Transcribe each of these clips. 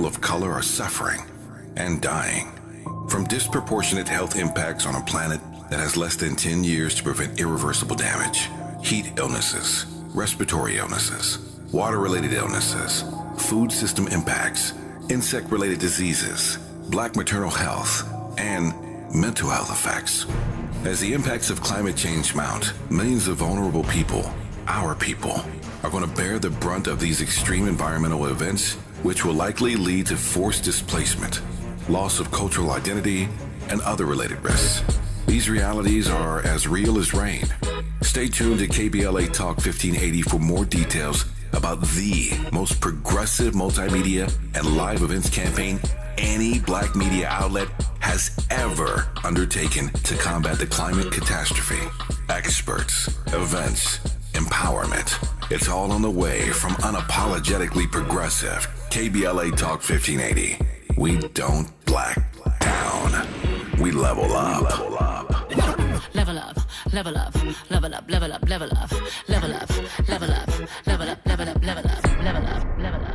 of color are suffering and dying from disproportionate health impacts on a planet that has less than 10 years to prevent irreversible damage. Heat illnesses, respiratory illnesses, water-related illnesses, food system impacts, insect-related diseases, Black maternal health, and mental health effects. As the impacts of climate change mount, millions of vulnerable people, our people, are going to bear the brunt of these extreme environmental events, which will likely lead to forced displacement, loss of cultural identity, and other related risks. These realities are as real as rain. Stay tuned to KBLA Talk 1580 for more details about the most progressive multimedia and live events campaign any Black media outlet has ever undertaken to combat the climate catastrophe. Experts, events, empowerment. It's all on the way from unapologetically progressive KBLA Talk 1580. We don't black down. We level up. Level up, level up, level up, level up, level up, level up, level up, level up, level up, level up, level up, level up, level up.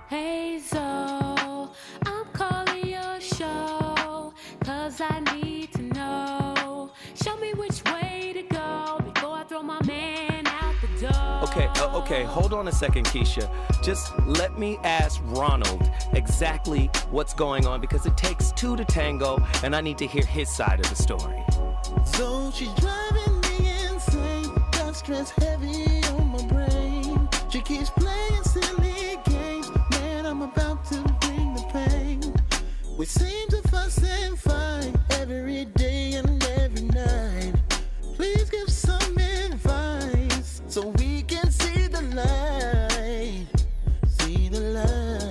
Hey Zo, I'm calling your show, 'cause I need to know. Show me which way to go before I throw my man out the door. Okay, hold on a second, Keisha. Just let me ask Ronald exactly what's going on, because it takes two to tango, and I need to hear his side of the story. So she's driving me insane, got stress heavy on my brain. She keeps playing silly games, man, I'm about to bring the pain. We seem to fuss and fight every day and every night. Please give some advice so we can see the light, see the light.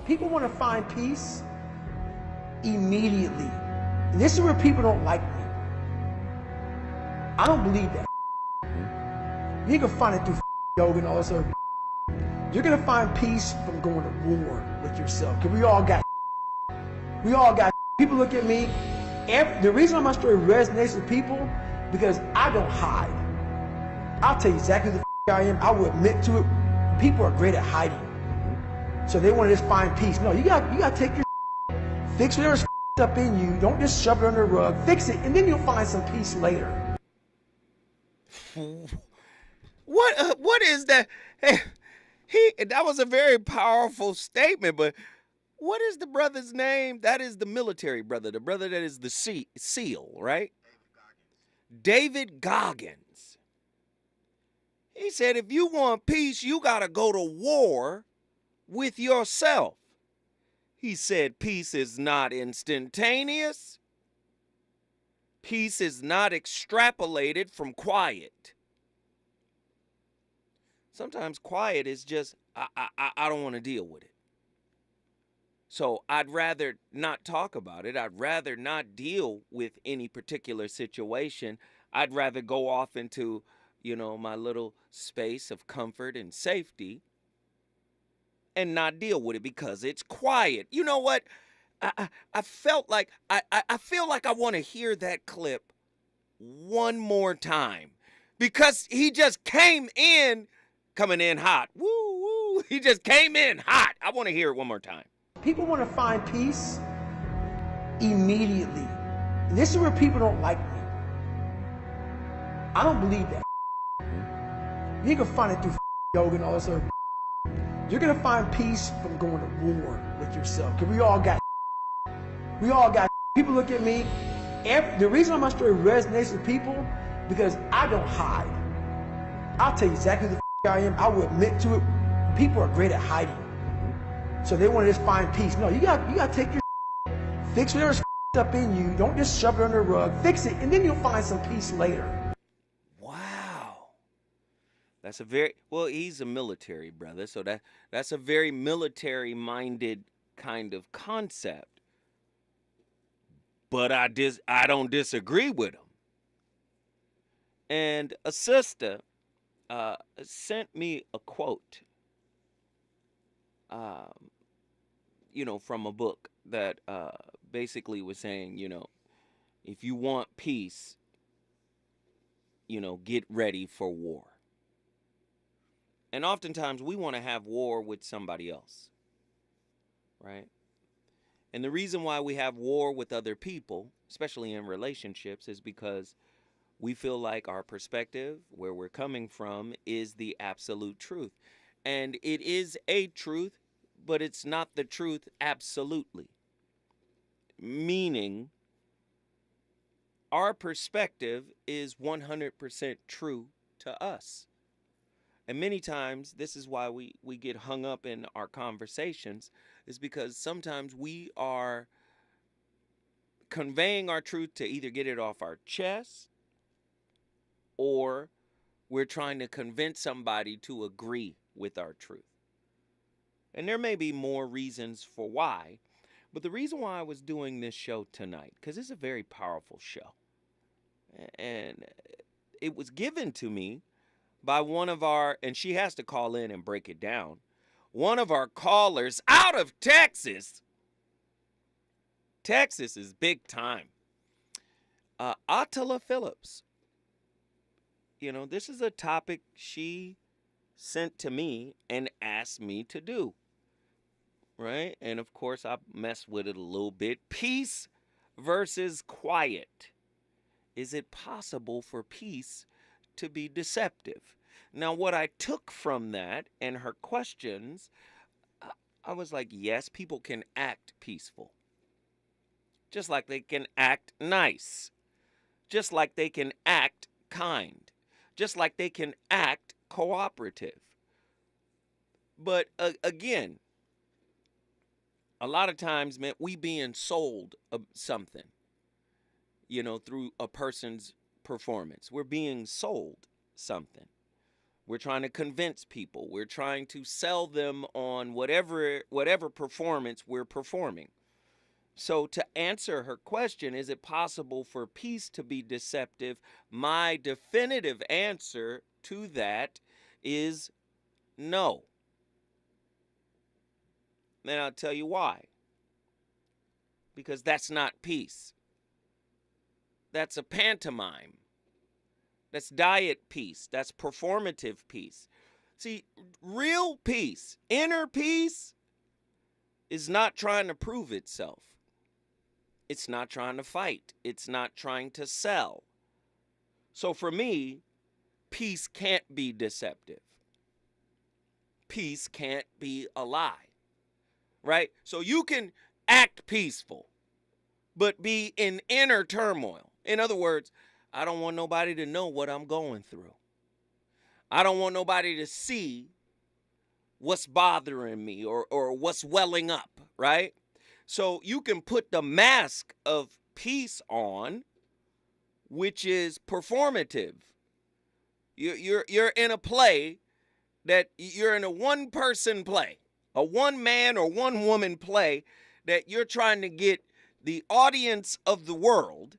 People want to find peace immediately. And this is where people don't like me. I don't believe that. You can find it through yoga and all this other. You're going to find peace from going to war with yourself. Because we all got. People look at me. The reason my story resonates with people, because I don't hide. I'll tell you exactly who the I am. I will admit to it. People are great at hiding. So they want to just find peace. No, you got to take your fix whatever's up in you. Don't just shove it under the rug. Fix it, and then you'll find some peace later. What is that? Hey, that was a very powerful statement, but what is the brother's name? That is the military brother, the brother that is the SEAL, right? David Goggins. He said, if you want peace, you got to go to war with yourself. He said, peace is not instantaneous. Peace is not extrapolated from quiet. Sometimes quiet is just, I don't want to deal with it. So I'd rather not talk about it. I'd rather not deal with any particular situation. I'd rather go off into, my little space of comfort and safety and not deal with it because it's quiet. You know what? I felt like I feel like I want to hear that clip one more time because he just coming in hot. Woo woo. He just came in hot. I want to hear it one more time. People want to find peace immediately. And this is where people don't like me. I don't believe that. You can find it through yoga and all this other. You're gonna find peace from going to war with yourself. Cause we all got. People look at me. The reason my story resonates with people because I don't hide. I'll tell you exactly who the I am. I will admit to it. People are great at hiding, so they want to just find peace. No, you got to take your fix whatever's up in you. Don't just shove it under the rug. Fix it, and then you'll find some peace later. Wow. That's he's a military brother, so that's a very military-minded kind of concept. But I don't disagree with him. And a sister sent me a quote, from a book that basically was saying, if you want peace, get ready for war. And oftentimes we want to have war with somebody else, right? And the reason why we have war with other people, especially in relationships, is because we feel like our perspective, where we're coming from, is the absolute truth. And it is a truth, but it's not the truth absolutely. Meaning, our perspective is 100% true to us. And many times, this is why we get hung up in our conversations, is because sometimes we are conveying our truth to either get it off our chest, or we're trying to convince somebody to agree with our truth. And there may be more reasons for why, but the reason why I was doing this show tonight, because it's a very powerful show, and it was given to me by one of our, and she has to call in and break it down, one of our callers out of Texas. Texas is big time. Attila Phillips. This is a topic she sent to me and asked me to do. Right? And of course, I messed with it a little bit. Peace versus quiet. Is it possible for peace to be deceptive? Now, what I took from that and her questions, I was like, yes, people can act peaceful. Just like they can act nice. Just like they can act kind. Just like they can act cooperative. But again, a lot of times, man, we being sold something, through a person's performance. We're being sold something. We're trying to convince people. We're trying to sell them on whatever performance we're performing. So to answer her question, is it possible for peace to be deceptive? My definitive answer to that is no. And I'll tell you why. Because that's not peace. That's a pantomime. That's diet peace. That's performative peace. See, real peace, inner peace, is not trying to prove itself. It's not trying to fight. It's not trying to sell. So for me, peace can't be deceptive. Peace can't be a lie. Right? So you can act peaceful, but be in inner turmoil. In other words, I don't want nobody to know what I'm going through. I don't want nobody to see what's bothering me or what's welling up, right? So you can put the mask of peace on, which is performative. You're in a play that you're in a one-person play, a one-man or one-woman play that you're trying to get the audience of the world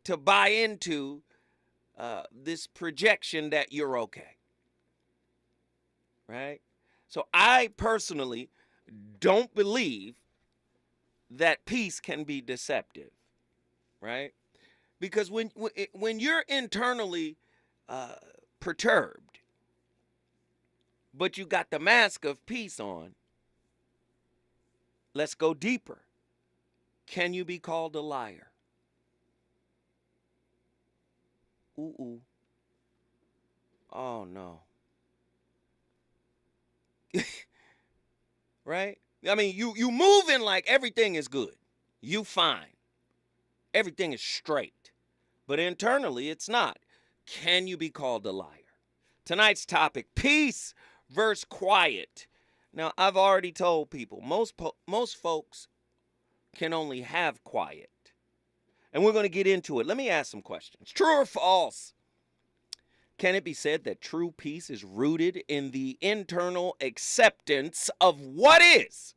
to buy into this projection that you're okay, right? So I personally don't believe that peace can be deceptive, right? Because when you're internally perturbed, but you got the mask of peace on, let's go deeper. Can you be called a liar? Ooh. Oh no. Right? I mean, you moving like everything is good. You fine. Everything is straight. But internally, it's not. Can you be called a liar? Tonight's topic, peace versus quiet. Now, I've already told people, most folks can only have quiet. And we're going to get into it. Let me ask some questions. True or false? Can it be said that true peace is rooted in the internal acceptance of what is,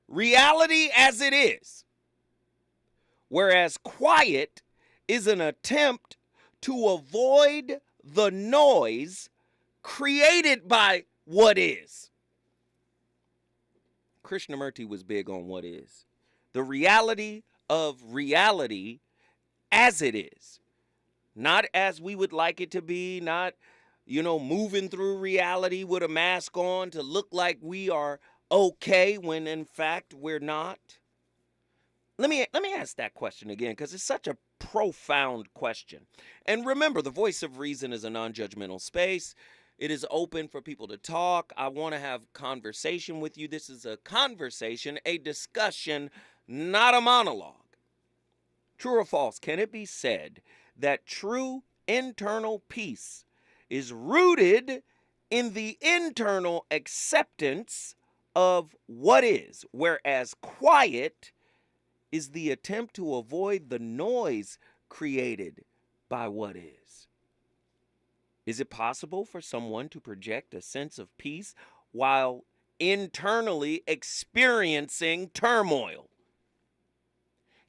reality as it is, whereas quiet is an attempt to avoid the noise created by what is? Krishnamurti was big on what is. The reality of reality as it is. Not as we would like it to be, not, moving through reality with a mask on to look like we are okay when in fact we're not. Let me ask that question again, because it's such a profound question. And remember, the voice of reason is a non-judgmental space. It is open for people to talk. I want to have conversation with you. This is a conversation, a discussion, not a monologue. True or false? Can it be said that true internal peace is rooted in the internal acceptance of what is, whereas quiet is the attempt to avoid the noise created by what is? Is it possible for someone to project a sense of peace while internally experiencing turmoil?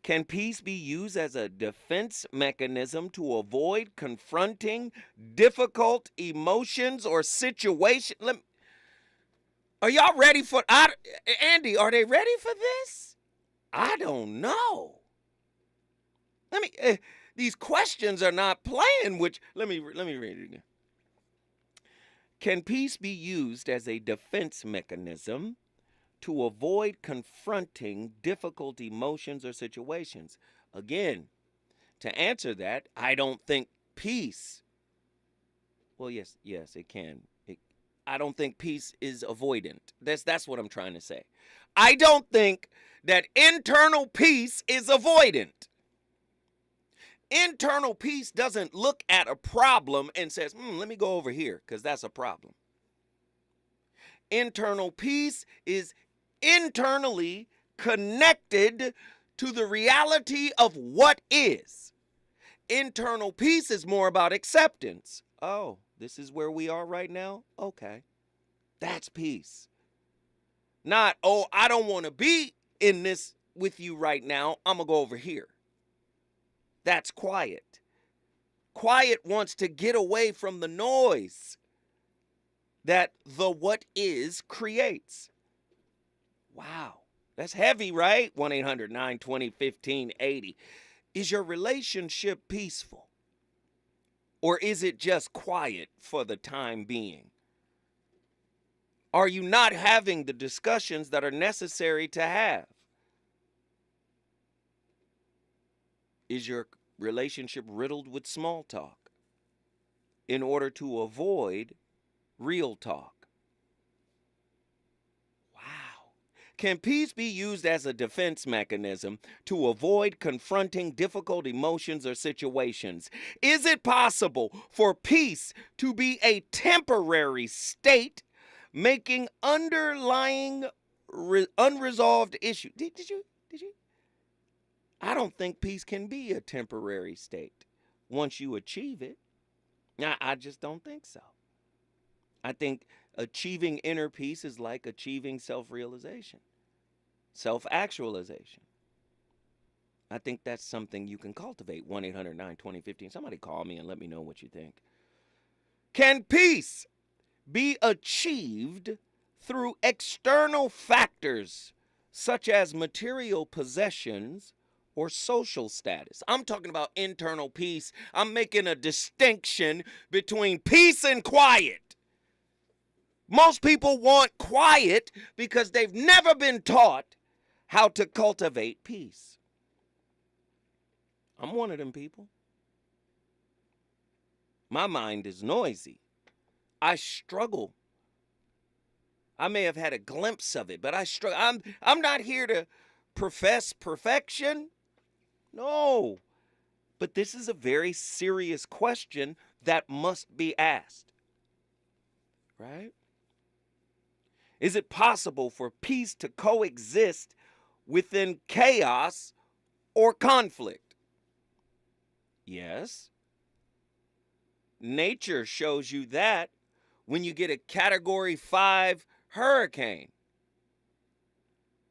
Can peace be used as a defense mechanism to avoid confronting difficult emotions or situations? Are y'all ready for Andy? Are they ready for this? I don't know. These questions are not playing. Let me read it again. Can peace be used as a defense mechanism to avoid confronting difficult emotions or situations? Again, to answer that, I don't think peace. Well, yes, it can. I don't think peace is avoidant. That's what I'm trying to say. I don't think that internal peace is avoidant. Internal peace doesn't look at a problem and says, let me go over here because that's a problem. Internal peace is internally connected to the reality of what is. Internal peace is more about acceptance. Oh, this is where we are right now? Okay. That's peace. Not, I don't want to be in this with you right now. I'm going to go over here. That's quiet. Quiet wants to get away from the noise that the what is creates. Wow. That's heavy, right? 1-800-920-1580. Is your relationship peaceful? Or is it just quiet for the time being? Are you not having the discussions that are necessary to have? Is your relationship riddled with small talk in order to avoid real talk? Wow. Can peace be used as a defense mechanism to avoid confronting difficult emotions or situations? Is it possible for peace to be a temporary state, making underlying unresolved issues? Did you? I don't think peace can be a temporary state once you achieve it. I just don't think so. I think achieving inner peace is like achieving self-realization, self-actualization. I think that's something you can cultivate. 1-800-920-15. Somebody call me and let me know what you think. Can peace be achieved through external factors such as material possessions or social status? I'm talking about internal peace. I'm making a distinction between peace and quiet. Most people want quiet because they've never been taught how to cultivate peace. I'm one of them people. My mind is noisy. I struggle. I may have had a glimpse of it, but I struggle. I'm not here to profess perfection. No. But this is a very serious question that must be asked. Right? Is it possible for peace to coexist within chaos or conflict? Yes. Nature shows you that when you get a Category 5 hurricane.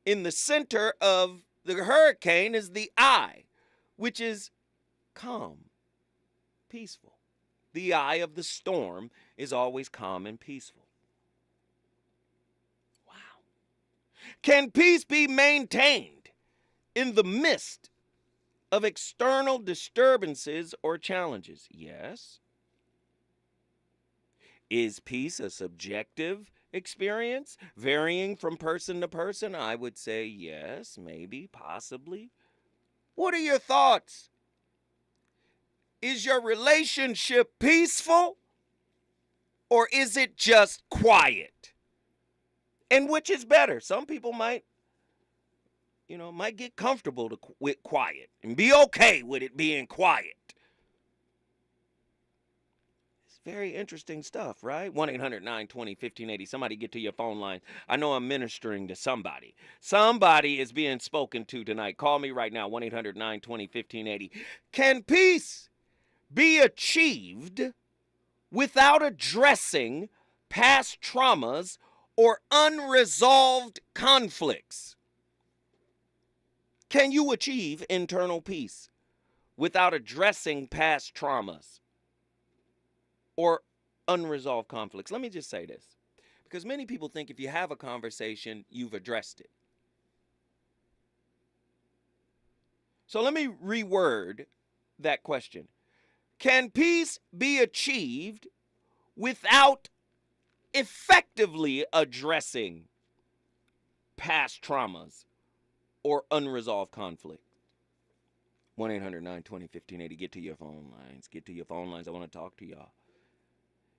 In the center of the hurricane is the eye, which is calm, peaceful. The eye of the storm is always calm and peaceful. Wow. Can peace be maintained in the midst of external disturbances or challenges? Yes. Is peace a subjective experience, varying from person to person? I would say yes, maybe, possibly. What are your thoughts? Is your relationship peaceful, or is it just quiet? And which is better? Some people might get comfortable with quiet and be okay with it being quiet. Very interesting stuff, right? 1-800-920-1580. Somebody get to your phone line. I know I'm ministering to somebody. Somebody is being spoken to tonight. Call me right now, 1-800-920-1580. Can peace be achieved without addressing past traumas or unresolved conflicts? Can you achieve internal peace without addressing past traumas or unresolved conflicts? Let me just say this, because many people think if you have a conversation, you've addressed it. So let me reword that question. Can peace be achieved without effectively addressing past traumas or unresolved conflict? 1-800-920-1580. Get to your phone lines. Get to your phone lines. I want to talk to y'all.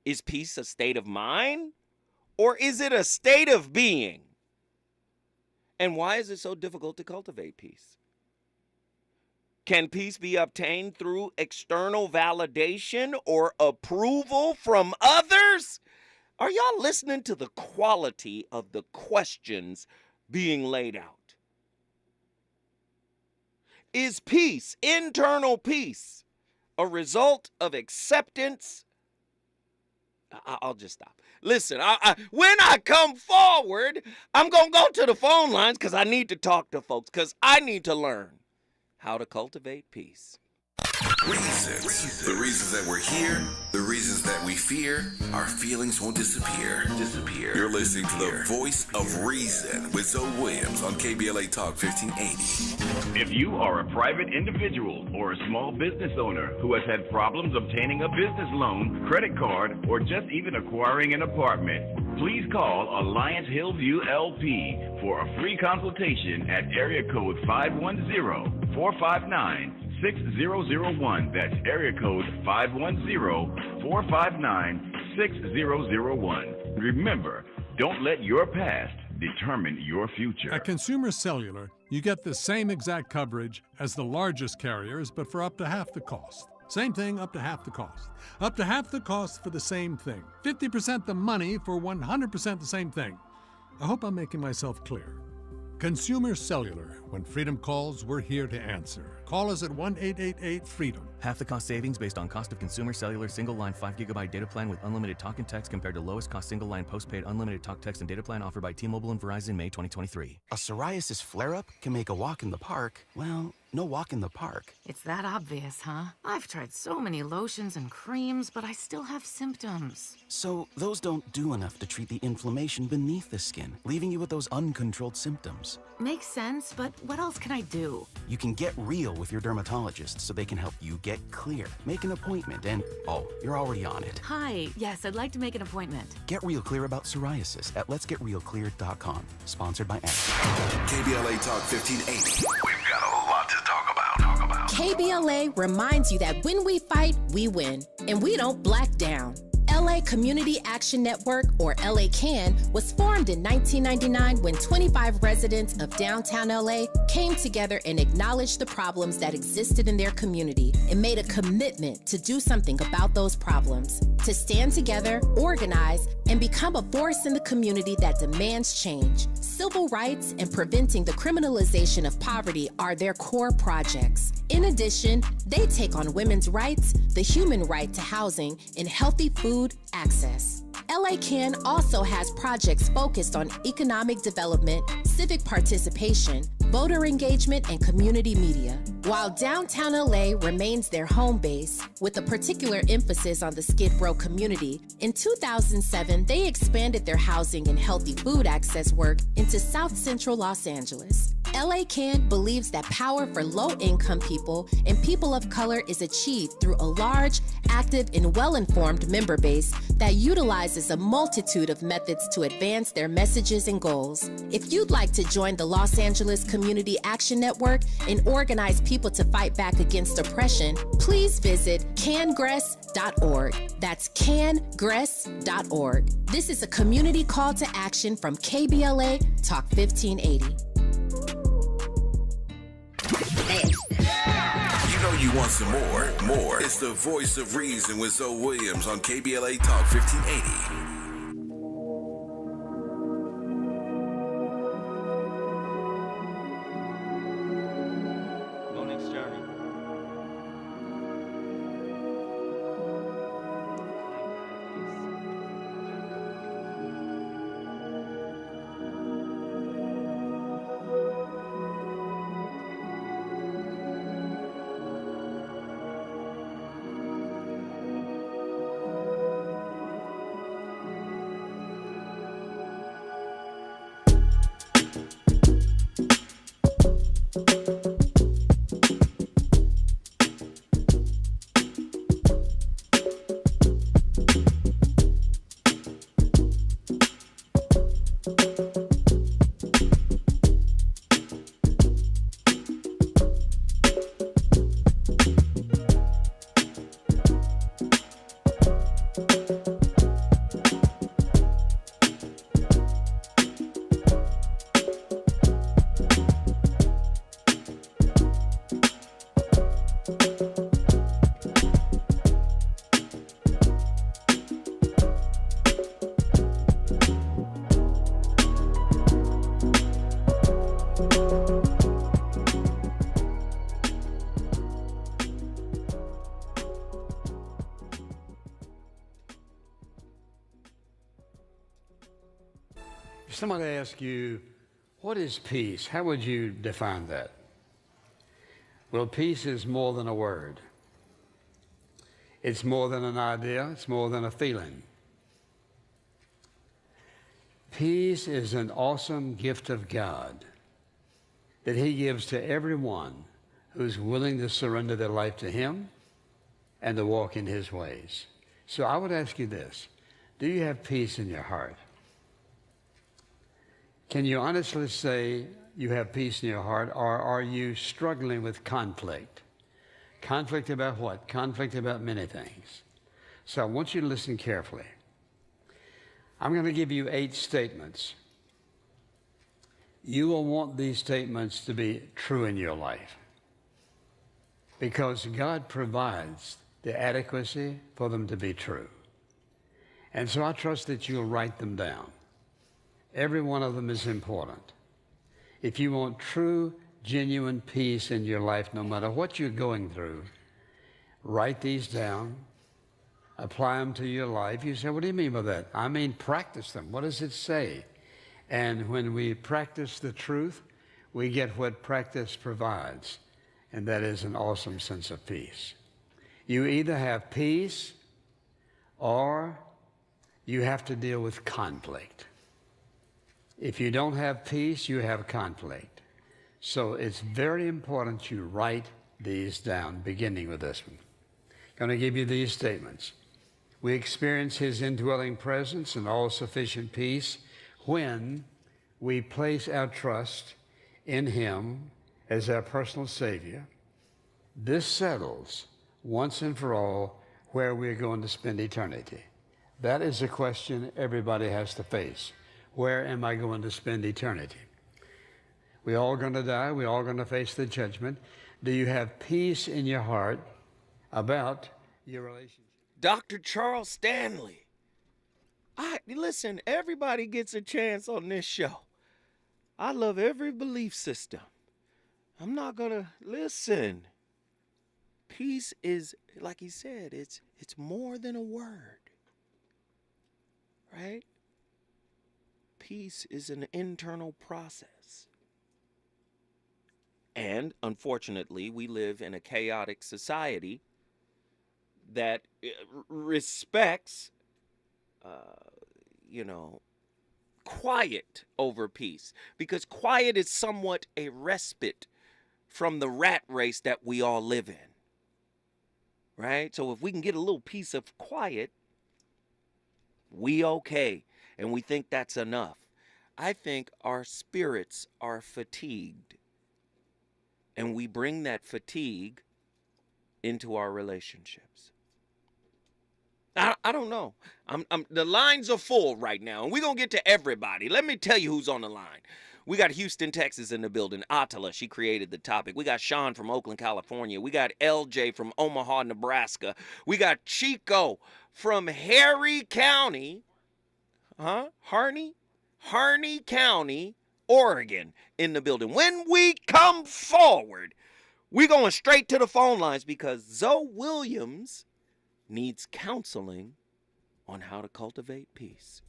Is peace a state of mind, or is it a state of being? And why is it so difficult to cultivate peace? Can peace be obtained through external validation or approval from others? Are y'all listening to the quality of the questions being laid out? Is peace, internal peace, a result of acceptance? I'll just stop. Listen, when I come forward, I'm going to go to the phone lines because I need to talk to folks, because I need to learn how to cultivate peace. Reasons. The reasons that we're here, the reasons that we fear, our feelings won't disappear. You're listening to the voice of reason with Zoe Williams on KBLA Talk 1580. If you are a private individual or a small business owner who has had problems obtaining a business loan, credit card, or just even acquiring an apartment, please call Alliance Hillview LP for a free consultation at area code 510-459-6001. That's area code 510-459-6001. Remember, don't let your past determine your future. At Consumer Cellular, you get the same exact coverage as the largest carriers, but for up to half the cost. Same thing, up to half the cost. Up to half the cost for the same thing. 50% the money for 100% the same thing. I hope I'm making myself clear. Consumer Cellular. When freedom calls, we're here to answer. Call us at 1-888-FREEDOM. Half the cost savings based on cost of Consumer Cellular single-line 5GB data plan with unlimited talk and text compared to lowest cost single-line postpaid unlimited talk, text, and data plan offered by T-Mobile and Verizon May 2023. A psoriasis flare-up can make a walk in the park, well, no walk in the park. It's that obvious, huh? I've tried so many lotions and creams, but I still have symptoms. So those don't do enough to treat the inflammation beneath the skin, leaving you with those uncontrolled symptoms. Makes sense, but what else can I do? You can get real with your dermatologist so they can help you get clear. Make an appointment and, oh, you're already on it. Hi, yes, I'd like to make an appointment. Get real clear about psoriasis at letsgetrealclear.com. Sponsored by Act. KBLA Talk 1580. We've got a lot to talk about. KBLA reminds you that when we fight, we win, and we don't black down. LA Community Action Network, or LA CAN, was formed in 1999 when 25 residents of downtown LA came together and acknowledged the problems that existed in their community and made a commitment to do something about those problems, to stand together, organize, and become a force in the community that demands change. Civil rights and preventing the criminalization of poverty are their core projects. In addition, they take on women's rights, the human right to housing, and healthy food access. LA CAN also has projects focused on economic development, civic participation, voter engagement, and community media. While downtown LA remains their home base, with a particular emphasis on the Skid Row community, in 2007, they expanded their housing and healthy food access work into South Central Los Angeles. LA CAN believes that power for low-income people and people of color is achieved through a large, active, and well-informed member base that utilizes a multitude of methods to advance their messages and goals. If you'd like to join the Los Angeles Community Action Network and organize people to fight back against oppression, please visit cangress.org. That's cangress.org. This is a community call to action from KBLA Talk 1580. You know you want some more. It's the voice of reason with Zoe Williams on KBLA Talk 1580. If somebody asks you, what is peace? How would you define that? Well, peace is more than a word. It's more than an idea. It's more than a feeling. Peace is an awesome gift of God that He gives to everyone who's willing to surrender their life to Him and to walk in His ways. So I would ask you this. Do you have peace in your heart? Can you honestly say you have peace in your heart, or are you struggling with conflict? Conflict about what? Conflict about many things. So I want you to listen carefully. I'm going to give you 8 statements. You will want these statements to be true in your life because God provides the adequacy for them to be true. And so I trust that you'll write them down. Every one of them is important. If you want true, genuine peace in your life, no matter what you're going through, write these down, apply them to your life. You say, what do you mean by that? I mean, practice them. What does it say? And when we practice the truth, we get what practice provides. and that is an awesome sense of peace. You either have peace or you have to deal with conflict. If you don't have peace, you have conflict. So it's very important you write these down, beginning with this one. I'm going to give you these statements. We experience his indwelling presence and all-sufficient peace when we place our trust in him as our personal Savior. This settles once and for all where we're going to spend eternity. That is a question everybody has to face. Where am I going to spend eternity? We're all going to die. We're all going to face the judgment. Do you have peace in your heart about your relationship? Dr. Charles Stanley. Listen, everybody gets a chance on this show. I love every belief system. I'm not going to listen. Peace is, like he said, it's more than a word. Right? Peace is an internal process. And unfortunately, we live in a chaotic society that respects, quiet over peace. Because quiet is somewhat a respite from the rat race that we all live in. Right? So if we can get a little piece of quiet, we okay. And we think that's enough. I think our spirits are fatigued. And we bring that fatigue into our relationships. I don't know. The lines are full right now, and we're going to get to everybody. Let me tell you who's on the line. We got Houston, Texas in the building. Attila, she created the topic. We got Sean from Oakland, California. We got LJ from Omaha, Nebraska. We got Chico from Harney County. Harney County, Oregon in the building. When we come forward, we're going straight to the phone lines because Zoe Williams needs counseling on how to cultivate peace.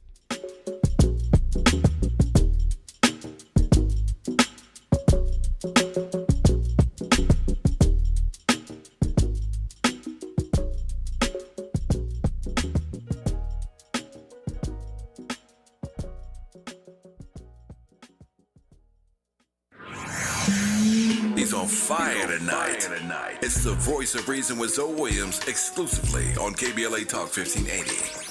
He's on fire tonight. It's the Voice of Reason with Zoe Williams exclusively on KBLA Talk 1580.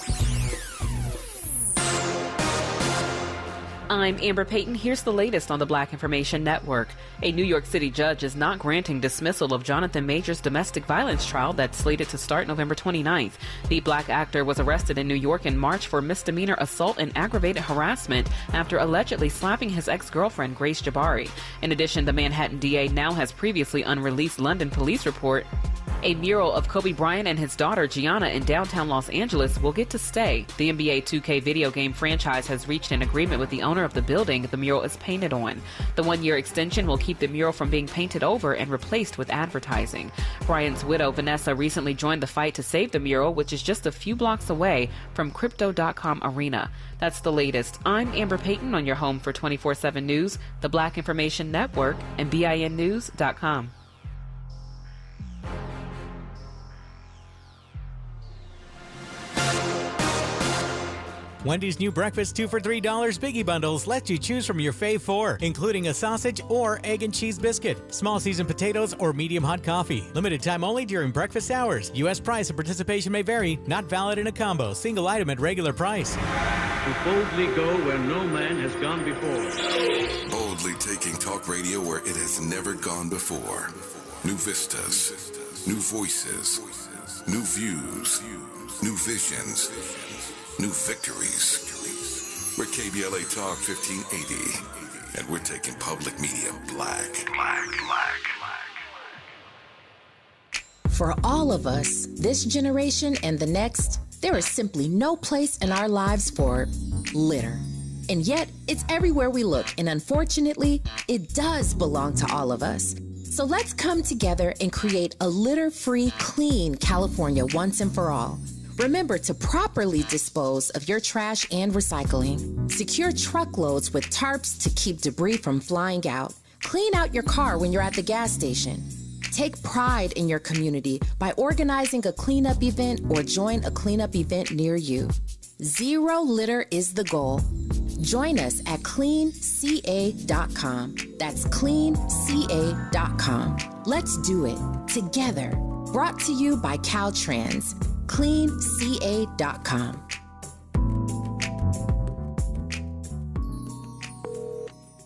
I'm Amber Payton. Here's the latest on the Black Information Network. A New York City judge is not granting dismissal of Jonathan Major's domestic violence trial that's slated to start November 29th. The black actor was arrested in New York in March for misdemeanor assault and aggravated harassment after allegedly slapping his ex-girlfriend, Grace Jabari. In addition, the Manhattan DA now has previously unreleased London police report. A mural of Kobe Bryant and his daughter Gianna in downtown Los Angeles will get to stay. The NBA 2K video game franchise has reached an agreement with the owner of the building the mural is painted on. The one-year extension will keep the mural from being painted over and replaced with advertising. Bryant's widow, Vanessa, recently joined the fight to save the mural, which is just a few blocks away from Crypto.com Arena. That's the latest. I'm Amber Payton on your home for 24/7 News, the Black Information Network, and BINnews.com. Wendy's new breakfast 2 for $3 Biggie Bundles lets you choose from your fave 4, including a sausage or egg and cheese biscuit, small seasoned potatoes, or medium hot coffee. Limited time only during breakfast hours. U.S. price and participation may vary. Not valid in a combo. Single item at regular price. We boldly go where no man has gone before. Boldly taking talk radio where it has never gone before. New vistas, new voices, new views, new visions, new victories. We're KBLA Talk 1580, and we're taking public media black. For all of us, this generation and the next, there is simply no place in our lives for litter. And yet, it's everywhere we look, and unfortunately, it does belong to all of us. So let's come together and create a litter-free, clean California once and for all. Remember to properly dispose of your trash and recycling. Secure truckloads with tarps to keep debris from flying out. Clean out your car when you're at the gas station. Take pride in your community by organizing a cleanup event or join a cleanup event near you. Zero litter is the goal. Join us at cleanca.com. That's cleanca.com. Let's do it together. Brought to you by Caltrans. cleanca.com.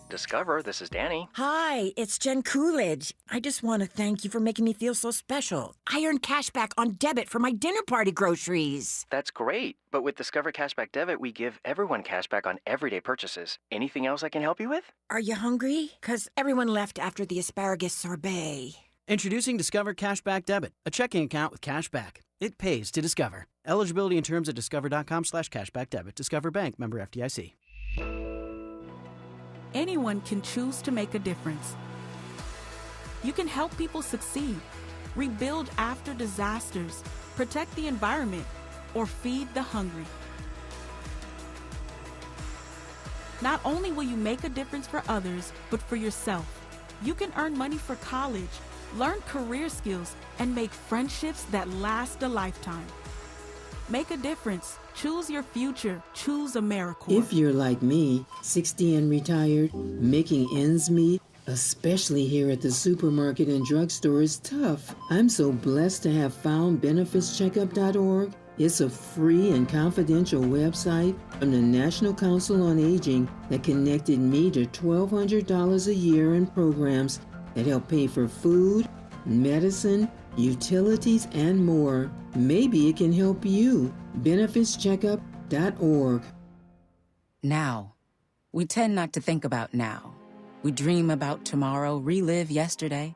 Discover, this is Danny. Hi, it's Jen Coolidge. I just want to thank you for making me feel so special. I earned cash back on debit for my dinner party groceries. That's great. But with Discover Cashback Debit, we give everyone cash back on everyday purchases. Anything else I can help you with? Are you hungry? 'Cause everyone left after the asparagus sorbet. Introducing Discover Cashback Debit, a checking account with cash back. It pays to Discover. Eligibility and terms at discover.com/cashbackdebit. Discover Bank, member FDIC. Anyone can choose to make a difference. You can help people succeed, rebuild after disasters, protect the environment, or feed the hungry. Not only will you make a difference for others, but for yourself. You can earn money for college, learn career skills, and make friendships that last a lifetime. Make a difference. Choose your future. Choose AmeriCorps. If you're like me, 60 and retired, making ends meet, especially here at the supermarket and drugstore, is tough. I'm so blessed to have found benefitscheckup.org. It's a free and confidential website from the National Council on Aging that connected me to $1,200 a year in programs that help pay for food, medicine, utilities, and more. Maybe it can help you. benefitscheckup.org. Now. We tend not to think about now. We dream about tomorrow, relive yesterday.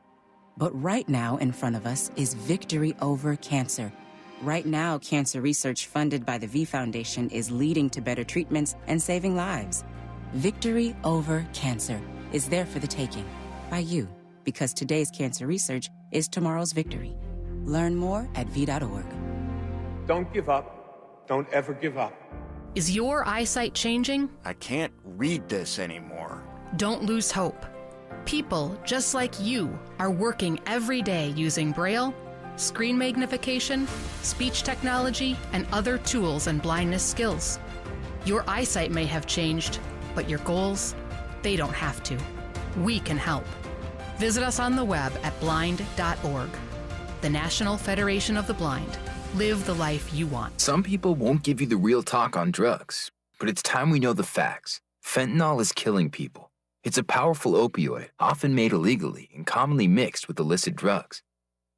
But right now in front of us is victory over cancer. Right now, cancer research funded by the V Foundation is leading to better treatments and saving lives. Victory over cancer is there for the taking by you, because today's cancer research is tomorrow's victory. Learn more at v.org. Don't give up. Don't ever give up. Is your eyesight changing? I can't read this anymore. Don't lose hope. People just like you are working every day using Braille, screen magnification, speech technology, and other tools and blindness skills. Your eyesight may have changed, but your goals, they don't have to. We can help. Visit us on the web at blind.org. The National Federation of the Blind. Live the life you want. Some people won't give you the real talk on drugs, but it's time we know the facts. Fentanyl is killing people. It's a powerful opioid, often made illegally and commonly mixed with illicit drugs.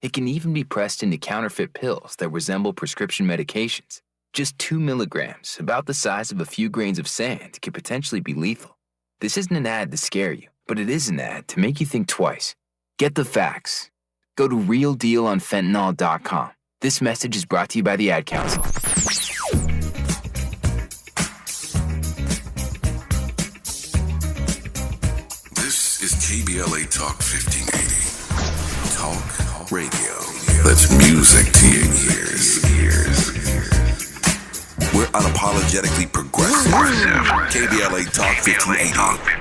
It can even be pressed into counterfeit pills that resemble prescription medications. Just 2 milligrams, about the size of a few grains of sand, could potentially be lethal. This isn't an ad to scare you, but it is an ad to make you think twice. Get the facts. Go to realdealonfentanyl.com. This message is brought to you by the Ad Council. This is KBLA Talk 1580. Talk radio. That's music to your ears. We're unapologetically progressive. KBLA Talk 1580.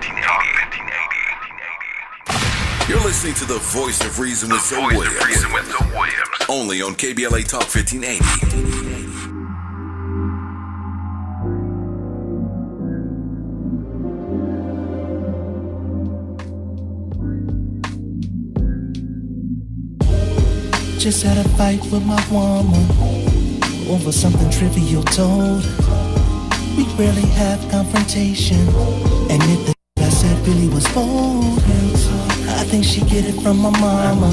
You're listening to the Voice of Reason with Zoe Williams. Only on KBLA Talk 1580. Just had a fight with my woman over something trivial told. We rarely have confrontation, and if the I said really was bold, I think she get it from my mama.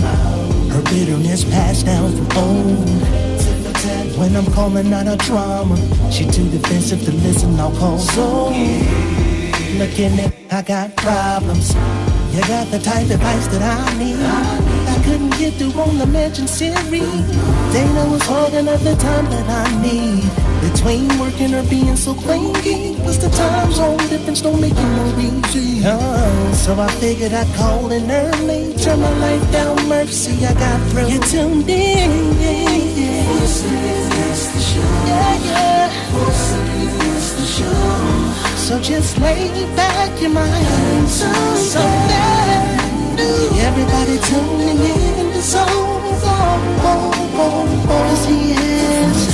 Her bitterness passed down from old. When I'm calling out her drama, she too defensive to listen, I'll call so. Looking at, I got problems. You got the type of advice that I need. I couldn't get through on the mention Siri. Dana was hogging up the time that I need. Between working or being so clingy, plus the time zone difference don't make it more easy. So I figured I'd call in early, turn my life down, mercy, I got through. You tuned in, yeah. So just lay back your mind, so bad. Everybody tuning in to so bold, 'cause he has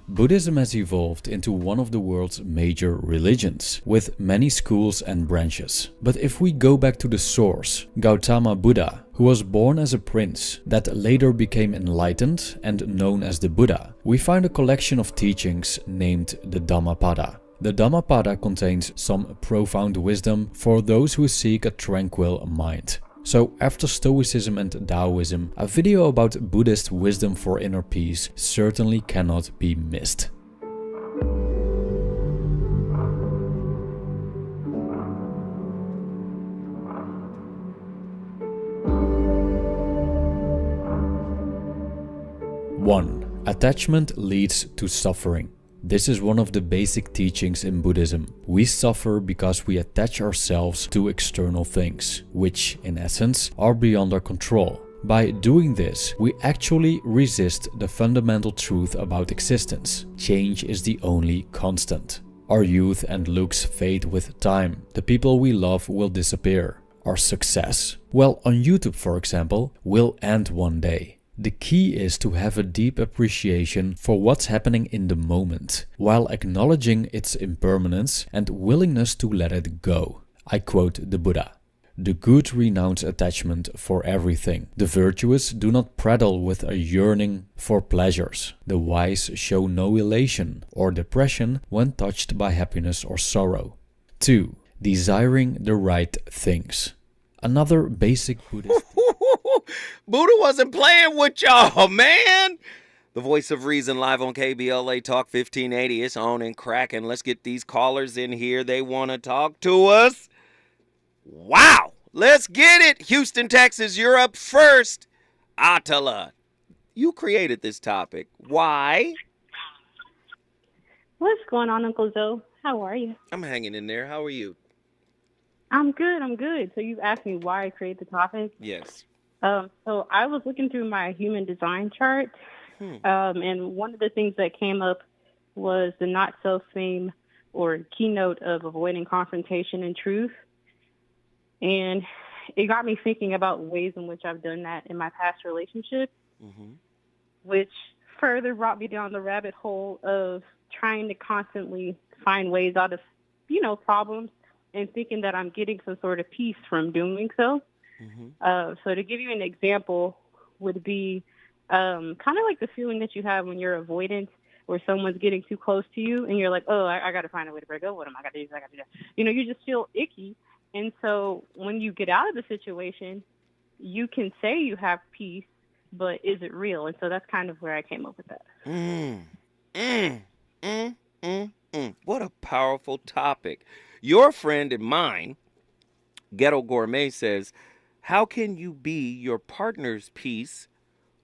Buddhism has evolved into one of the world's major religions, with many schools and branches. But if we go back to the source, Gautama Buddha, who was born as a prince that later became enlightened and known as the Buddha, we find a collection of teachings named the Dhammapada. The Dhammapada contains some profound wisdom for those who seek a tranquil mind. So after Stoicism and Taoism, a video about Buddhist wisdom for inner peace certainly cannot be missed. One, attachment leads to suffering. This is one of the basic teachings in Buddhism. We suffer because we attach ourselves to external things, which, in essence, are beyond our control. By doing this, we actually resist the fundamental truth about existence. Change is the only constant. Our youth and looks fade with time. The people we love will disappear. Our success, well, on YouTube for example, will end one day. The key is to have a deep appreciation for what's happening in the moment, while acknowledging its impermanence and willingness to let it go. I quote the Buddha. The good renounce attachment for everything. The virtuous do not prattle with a yearning for pleasures. The wise show no elation or depression when touched by happiness or sorrow. 2. Desiring the right things. Another basic Buddhist... Buddha wasn't playing with y'all, man. The voice of reason live on KBLA Talk 1580. It's on and cracking. Let's get these callers in here. They want to talk to us. Wow. Let's get it. Houston, Texas, you're up first. Atala, you created this topic. Why? What's going on, Uncle Joe? How are you? I'm hanging in there. How are you? I'm good. So you asked me why I created the topic? Yes. So I was looking through my human design chart, and one of the things that came up was the not self theme or keynote of avoiding confrontation and truth. And it got me thinking about ways in which I've done that in my past relationships, which further brought me down the rabbit hole of trying to constantly find ways out of, problems and thinking that I'm getting some sort of peace from doing so. So to give you an example would be kind of like the feeling that you have when you're avoidant, where someone's getting too close to you and you're like, oh, I got to find a way to break up with them. I got to do that. You just feel icky. And so when you get out of the situation, you can say you have peace, but is it real? And so that's kind of where I came up with that. What a powerful topic. Your friend and mine, Ghetto Gourmet, says, how can you be your partner's peace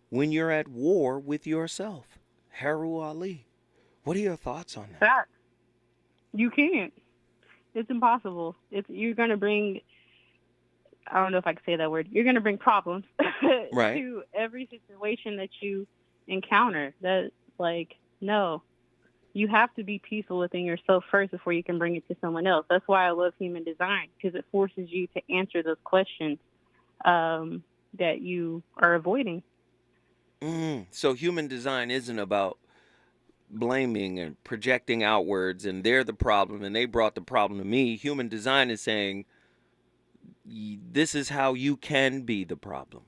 when you're at war with yourself? Haru Ali. What are your thoughts on that? Fact. You can't. It's impossible. You're going to bring, I don't know if I can say that word, you're going to bring problems right. to every situation that you encounter. That, no. You have to be peaceful within yourself first before you can bring it to someone else. That's why I love human design, because it forces you to answer those questions that you are avoiding. So human design isn't about blaming and projecting outwards and they're the problem and they brought the problem to me. Human design is saying this is how you can be the problem.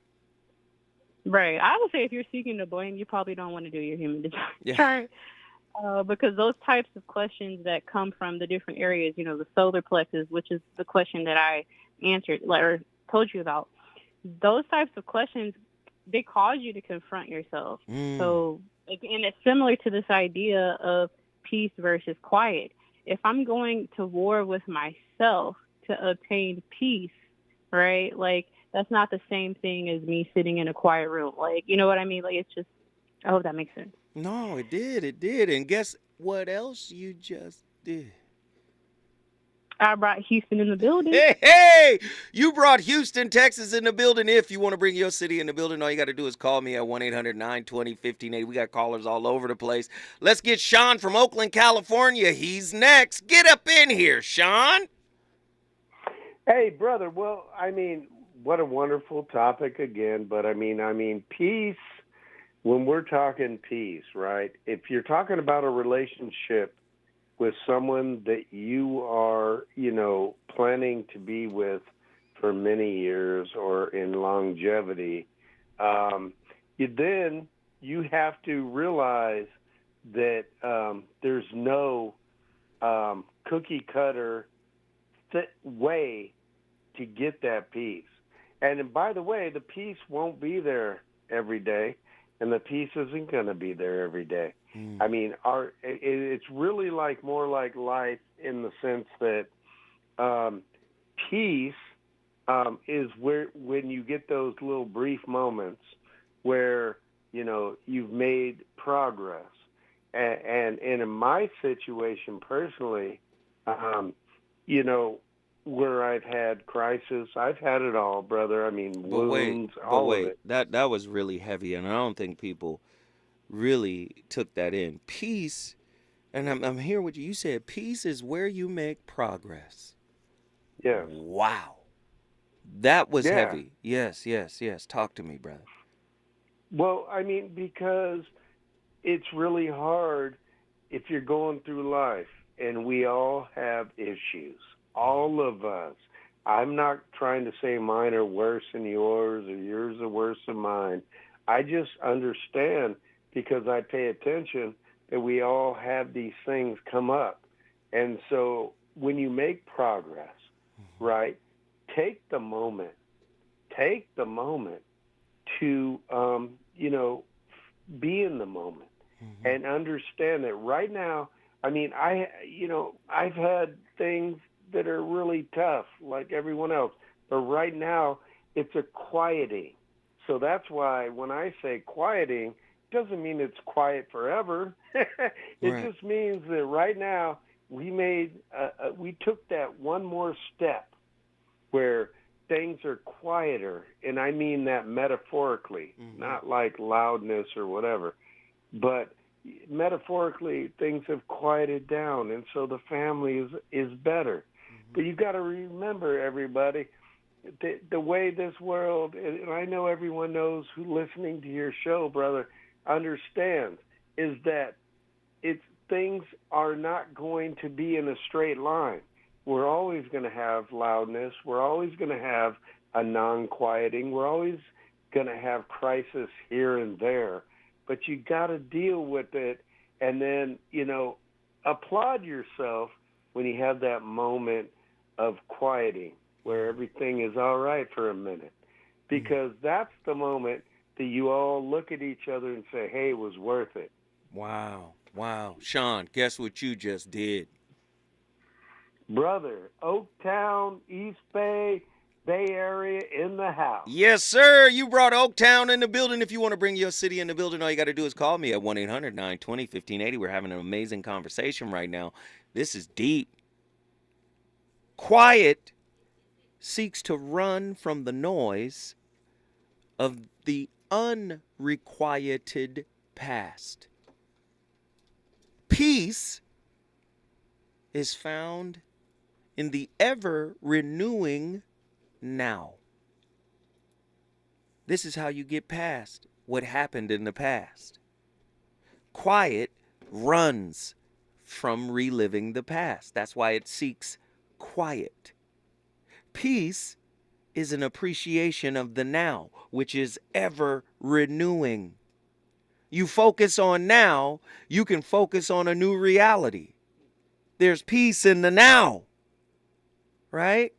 Right. I would say if you're seeking to blame, you probably don't want to do your human design chart. Because those types of questions that come from the different areas, the solar plexus, which is the question that I answered or told you about, those types of questions, they cause you to confront yourself. So, and it's similar to this idea of peace versus quiet. If I'm going to war with myself to obtain peace, right, that's not the same thing as me sitting in a quiet room. You know what I mean? It's just, I hope that makes sense. No, it did. And guess what else you just did? I brought Houston in the building. Hey, you brought Houston, Texas in the building. If you want to bring your city in the building, all you got to do is call me at 1-800-920-1580. We got callers all over the place. Let's get Sean from Oakland, California. He's next. Get up in here, Sean. Hey, brother. Well, I mean, what a wonderful topic again. But I mean, peace, when we're talking peace, right? If you're talking about a relationship with someone that you are, planning to be with for many years or in longevity, then you have to realize that there's no cookie cutter way to get that peace. And by the way, the peace won't be there every day, and the peace isn't going to be there every day. I mean, it's really more like life in the sense that peace is when you get those little brief moments where, you've made progress. And in my situation personally, where I've had crisis, I've had it all, brother. I mean, wounds, all of it. That was really heavy, and I don't think people really took that in. Peace, and I'm here with you. You said peace is where you make progress. Yeah. Wow. That was heavy. Yes. Talk to me, brother. Well, I mean, because it's really hard if you're going through life, and we all have issues. All of us. I'm not trying to say mine are worse than yours or yours are worse than mine. I just understand, because I pay attention, that we all have these things come up. And so when you make progress, right, take the moment to, be in the moment and understand that right now, I mean, I've had things that are really tough like everyone else, but right now it's a quieting. So that's why when I say quieting, doesn't mean it's quiet forever. It just means that right now we took that one more step where things are quieter, and I mean that metaphorically, not like loudness or whatever, but metaphorically things have quieted down, and so the family is better. But you've got to remember, everybody, the way this world, and I know everyone knows who listening to your show, brother, understands, is that things are not going to be in a straight line. We're always going to have loudness. We're always going to have a non-quieting. We're always going to have crisis here and there. But you got to deal with it, and then, applaud yourself when you have that moment of quieting where everything is all right for a minute, because that's the moment that you all look at each other and say, hey, it was worth it. Wow. Sean, guess what you just did? Brother, Oaktown, East Bay, Bay Area in the house. Yes, sir. You brought Oaktown in the building. If you want to bring your city in the building, all you got to do is call me at 1-800-920-1580. We're having an amazing conversation right now. This is deep. Quiet seeks to run from the noise of the unrequited past. Peace is found in the ever-renewing now. This is how you get past what happened in the past. Quiet runs from reliving the past. That's why it seeks quiet. Peace is an appreciation of the now, which is ever renewing. You focus on now, you can focus on a new reality. There's peace in the now, right?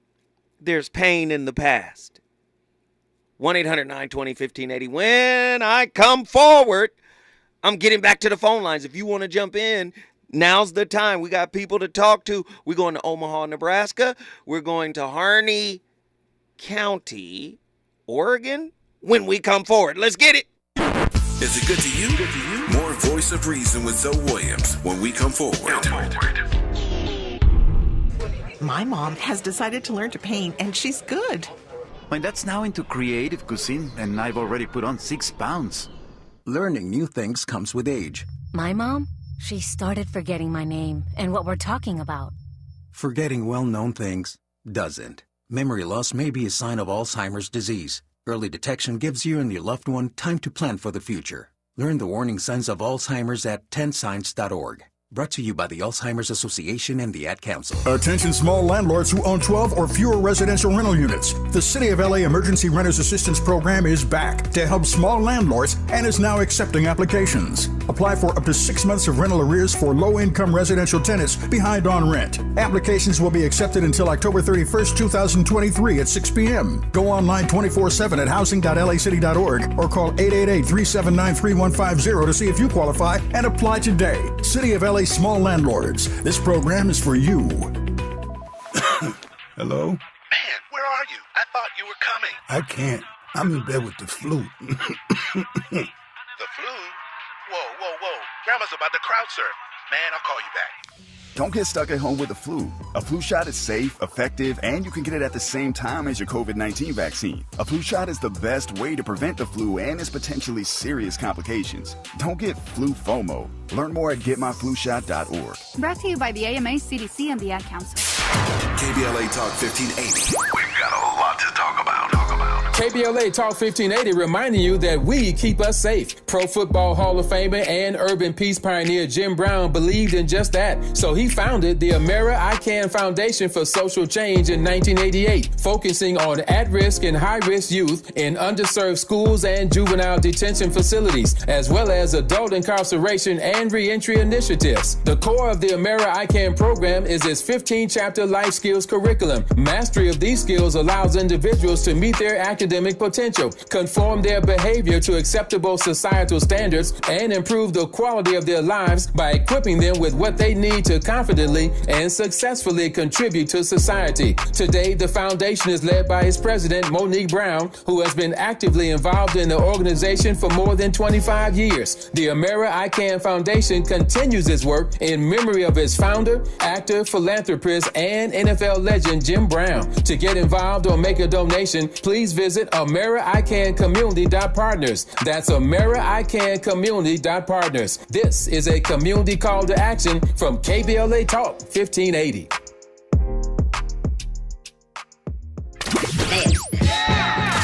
There's pain in the past. 1-800-920-1580. When I come forward, I'm getting back to the phone lines. If you want to jump in, now's the time. We got people to talk to. We're going to Omaha, Nebraska. We're going to Harney County, Oregon, when we come forward. Let's get it. Is it good to you? More Voice of Reason with Zoe Williams when we come forward. My mom has decided to learn to paint, and she's good. My dad's now into creative cuisine, and I've already put on 6 pounds. Learning new things comes with age. My mom, she started forgetting my name and what we're talking about. Forgetting well-known things doesn't. Memory loss may be a sign of Alzheimer's disease. Early detection gives you and your loved one time to plan for the future. Learn the warning signs of Alzheimer's at 10signs.org. Brought to you by the Alzheimer's Association and the Ad Council. Attention small landlords who own 12 or fewer residential rental units. The City of LA Emergency Renters Assistance Program is back to help small landlords and is now accepting applications. Apply for up to 6 months of rental arrears for low-income residential tenants behind on rent. Applications will be accepted until October 31st, 2023 at 6 p.m. Go online 24/7 at housing.lacity.org or call 888-379-3150 to see if you qualify and apply today. City of LA Small Landlords. This program is for you. Hello? Man, where are you? I thought you were coming. I can't. I'm in bed with the flu. The flu? Whoa. Grandma's about to crowd surf. Man, I'll call you back. Don't get stuck at home with the flu. A flu shot is safe, effective, and you can get it at the same time as your COVID-19 vaccine. A flu shot is the best way to prevent the flu and its potentially serious complications. Don't get flu FOMO. Learn more at getmyflushot.org. Brought to you by the AMA, CDC, and the Ad Council. KBLA Talk 1580. We've got a lot to talk about. KBLA Talk 1580 reminding you that we keep us safe. Pro Football Hall of Famer and urban peace pioneer Jim Brown believed in just that. So he founded the Amera I Can Foundation for Social Change in 1988, focusing on at-risk and high-risk youth in underserved schools and juvenile detention facilities, as well as adult incarceration and reentry initiatives. The core of the Amera I Can program is its 15-chapter life skills curriculum. Mastery of these skills allows individuals to meet their academic potential, conform their behavior to acceptable societal standards, and improve the quality of their lives by equipping them with what they need to confidently and successfully contribute to society. Today, the foundation is led by its president, Monique Brown, who has been actively involved in the organization for more than 25 years. The Amera I Can Foundation continues its work in memory of its founder, actor, philanthropist, and NFL legend Jim Brown. To get involved or make a donation, please visit AmeriCanCommunity.partners. That's AmeriCanCommunity.partners. This is a community call to action from KBLA Talk 1580.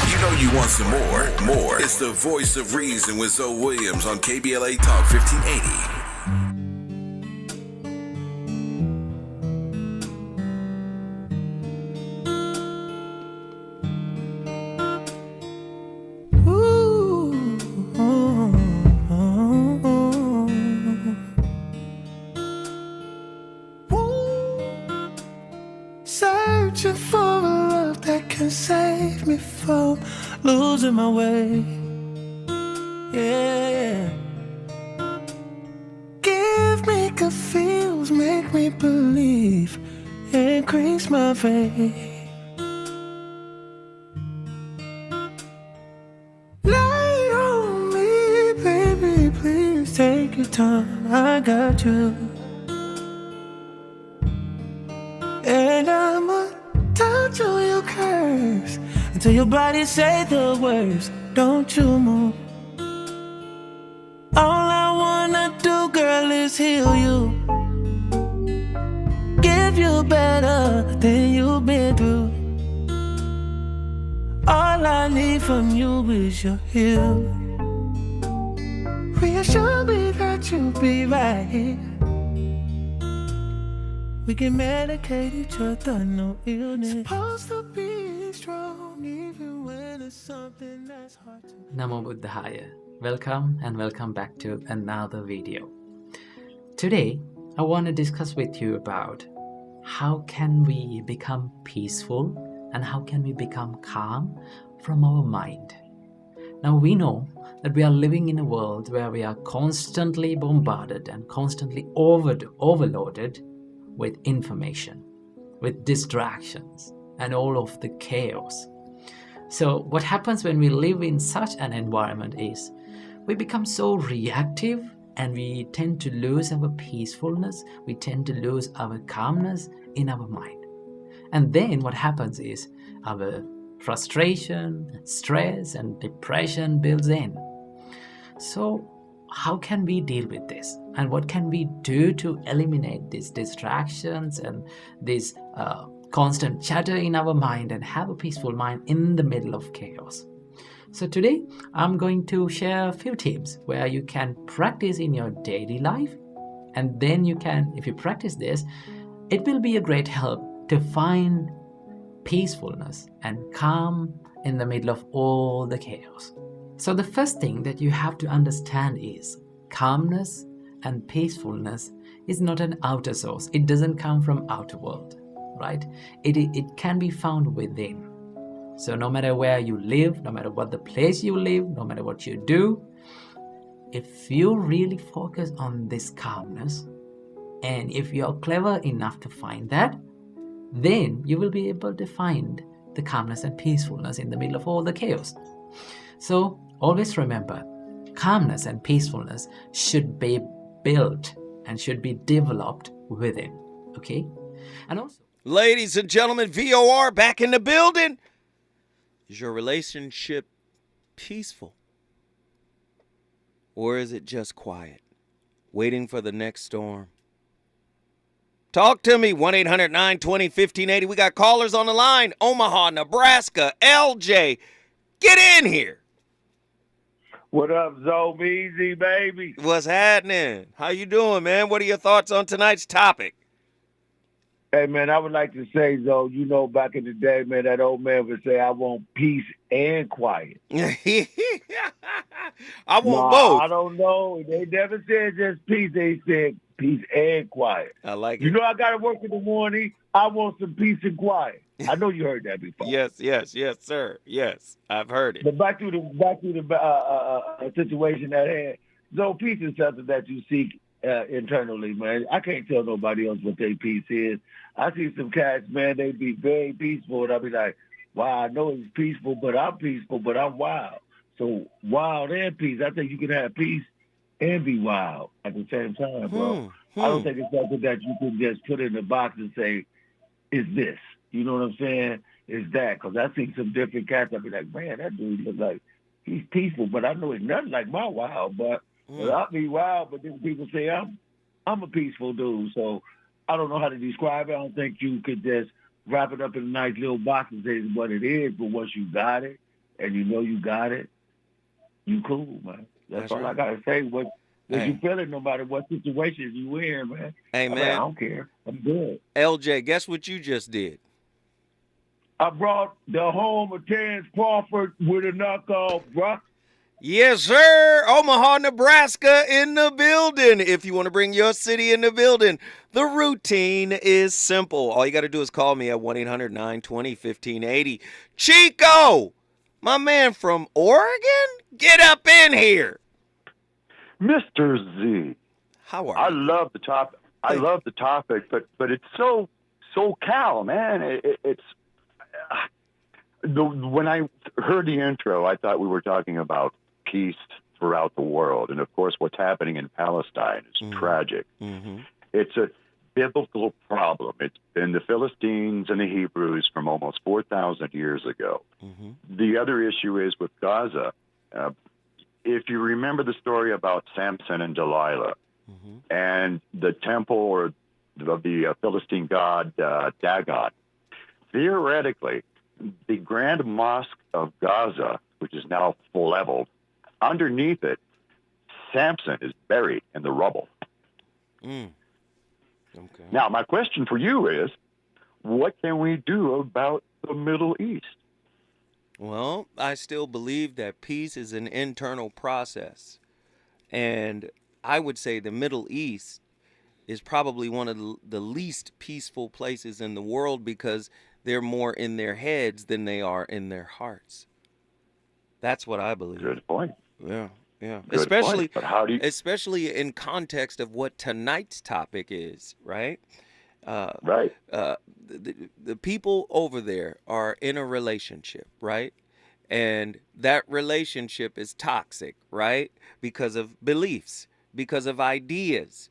You know you want some more. It's the voice of reason with Zoe Williams on KBLA Talk 1580. Searching for a love that can save me from losing my way. Yeah. Give me good feels, make me believe, increase my faith. Lay on me, baby, please take your time, I got you. And I'ma touch all your curves until your body say the words. Don't you move. All I wanna do, girl, is heal you. Give you better than you've been through. All I need from you is your heal. Reassure me that you'll be right here. We can medicate each other, no illness. Supposed to be strong even when it's something that's hard to. Namo Buddhaya. Welcome and welcome back to another video. Today, I want to discuss with you about how can we become peaceful and how can we become calm from our mind. Now we know that we are living in a world where we are constantly bombarded and constantly overloaded with information, with distractions, and all of the chaos. So what happens when we live in such an environment is we become so reactive and we tend to lose our peacefulness, we tend to lose our calmness in our mind. And then what happens is our frustration, stress, and depression builds in. So how can we deal with this? And what can we do to eliminate these distractions and this constant chatter in our mind and have a peaceful mind in the middle of chaos? So today I'm going to share a few tips where you can practice in your daily life. And then you can, if you practice this, it will be a great help to find peacefulness and calm in the middle of all the chaos. So the first thing that you have to understand is calmness and peacefulness is not an outer source. It doesn't come from outer world, right? It can be found within. So no matter where you live, no matter what the place you live, no matter what you do, if you really focus on this calmness, and if you're clever enough to find that, then you will be able to find the calmness and peacefulness in the middle of all the chaos. So always remember, calmness and peacefulness should be built and should be developed within, okay? And also, ladies and gentlemen, VOR back in the building. Is your relationship peaceful? Or is it just quiet, waiting for the next storm? Talk to me, 1-800-920-1580. We got callers on the line. Omaha, Nebraska, LJ. Get in here. What up, Zoe? Easy, baby. What's happening? How you doing, man? What are your thoughts on tonight's topic? Hey, man, I would like to say, though, you know, back in the day, man, that old man would say, I want peace and quiet. I want both. I don't know. They never said just peace. They said peace and quiet. I like it. You know, I got to work in the morning. I want some peace and quiet. I know you heard that before. Yes, sir. Yes, I've heard it. But back to the situation at hand. So peace is something that you seek internally, man. I can't tell nobody else what their peace is. I see some cats, man, they be very peaceful, and I'll be like, wow, I know it's peaceful, but I'm wild. So wild and peace. I think you can have peace and be wild at the same time, bro. I don't think it's something that you can just put in a box and say, it's this. You know what I'm saying? It's that. Because I see some different cats, I'll be like, man, that dude looks like he's peaceful, but I know he's nothing like my wild, but I'll be wild, but then people say I'm a peaceful dude. So I don't know how to describe it. I don't think you could just wrap it up in a nice little box and say what it is. But once you got it and you know you got it, you cool, man. That's all right. I got to say. What you feeling no matter what situation you in, man. Hey, man. I don't care. I'm good. LJ, guess what you just did? I brought the home of Terrence Crawford with a knockoff, bro. Yes, sir. Omaha, Nebraska in the building. If you want to bring your city in the building, the routine is simple. All you got to do is call me at 1-800-920-1580. Chico, my man from Oregon, get up in here. Mr. Z. How are you? I love the topic. but it's so cal, man. When I heard the intro, I thought we were talking about peace throughout the world. And of course, what's happening in Palestine is tragic. Mm-hmm. It's a biblical problem. It's been the Philistines and the Hebrews from almost 4,000 years ago. Mm-hmm. The other issue is with Gaza. If you remember the story about Samson and Delilah and the temple or the Philistine god Dagon, theoretically, the Grand Mosque of Gaza, which is now leveled, underneath it, Samson is buried in the rubble. Okay. Now, my question for you is, what can we do about the Middle East? Well, I still believe that peace is an internal process. And I would say the Middle East is probably one of the least peaceful places in the world because they're more in their heads than they are in their hearts. That's what I believe. Good point. Yeah. Good especially, point. But how do you... especially in context of what tonight's topic is, right? Right. The people over there are in a relationship, right? And that relationship is toxic, right? Because of beliefs, because of ideas.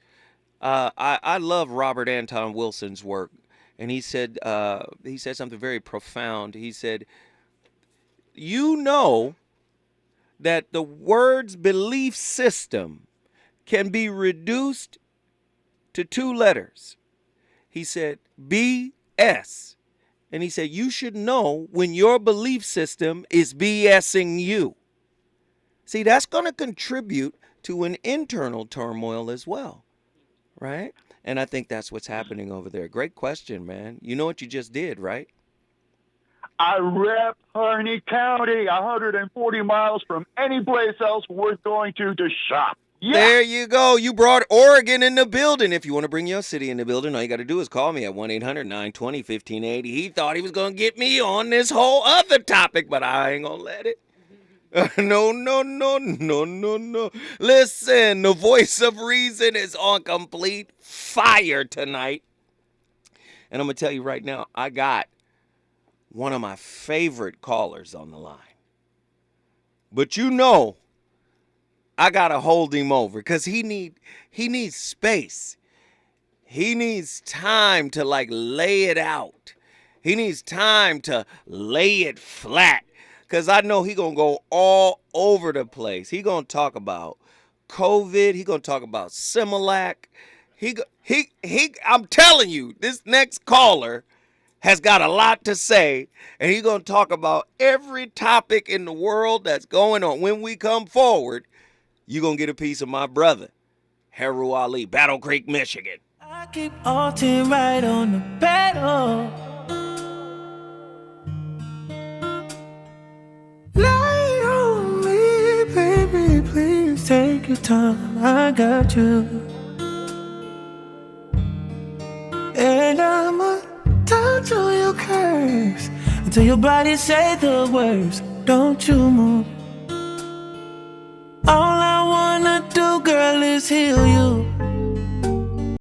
I love Robert Anton Wilson's work. and he said something very profound. He said, you know that the word's belief system can be reduced to 2 letters. He said, BS. And he said, you should know when your belief system is BSing you. See, that's going to contribute to an internal turmoil as well, right? And I think that's what's happening over there. Great question, man. You know what you just did, right? I rep Harney County, 140 miles from any place else worth going to shop. Yeah. There you go. You brought Oregon in the building. If you want to bring your city in the building, all you got to do is call me at 1-800-920-1580. He thought he was going to get me on this whole other topic, but I ain't going to let it. No. Listen, the voice of reason is on complete fire tonight. And I'm going to tell you right now, I got one of my favorite callers on the line. But you know, I got to hold him over because he needs space. He needs time to like lay it out. He needs time to lay it flat. Because I know he's going to go all over the place. He's going to talk about COVID. He's going to talk about Similac. I'm telling you, this next caller has got a lot to say. And he's going to talk about every topic in the world that's going on. When we come forward, you're going to get a piece of my brother, Heru Ali, Battle Creek, Michigan. I keep halting right on the pedal. Lie on me, baby, please take your time, I got you. And I'ma touch on your curves until your body say the words, don't you move. All I wanna do, girl, is heal you.